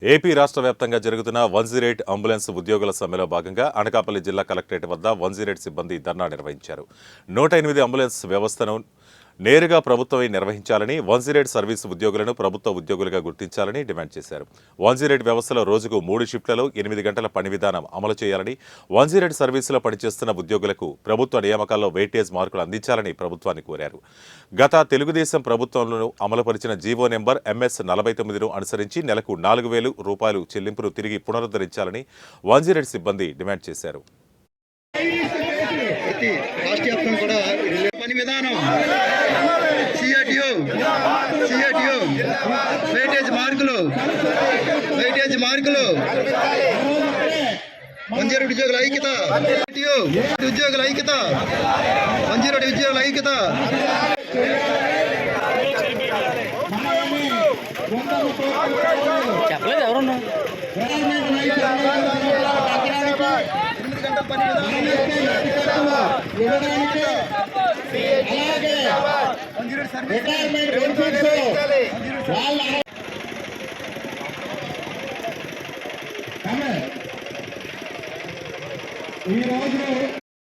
AP రాష్ట్ర వ్యాప్తంగా జరుగుతున్న 108 అంబులెన్స్ ఉద్యోగుల సమ్మెలో భాగంగా అనకాపల్లి జిల్లా కలెక్టరేట్ వద్ద 108 సిబ్బంది ధర్నా నిర్వహించారు. 108 అంబులెన్స్ వ్యవస్థను నేరుగా ప్రభుత్వమే నిర్వహించాలని, 108 సర్వీసు ఉద్యోగులను ప్రభుత్వ ఉద్యోగులుగా గుర్తించాలని డిమాండ్ చేశారు. 108 వ్యవస్థలో రోజుకు 3 షిఫ్ట్లలో 8 గంటల పని విధానం అమలు చేయాలని, 108 సర్వీసులో పనిచేస్తున్న ఉద్యోగులకు ప్రభుత్వ నియామకాల్లో వెయిటేజ్ మార్కులు అందించాలని ప్రభుత్వాన్ని కోరారు. గత తెలుగుదేశం ప్రభుత్వంలో అమలుపరిచిన జీవో నెంబర్ MS 49ను అనుసరించి నెలకు 4,000 రూపాయలు చెల్లింపును తిరిగి పునరుద్ధరించాలని 108 సిబ్బంది డిమాండ్ చేశారు. పని విధానం సిఐటియు వెయిటేజ్ మార్కులు 108 ఉద్యోగుల ఐక్యత, ఉద్యోగుల ఐక్యత, 108 ఉద్యోగుల ఐక్యత. చెప్పలేదు ఎవరున్నా ఈ రోజు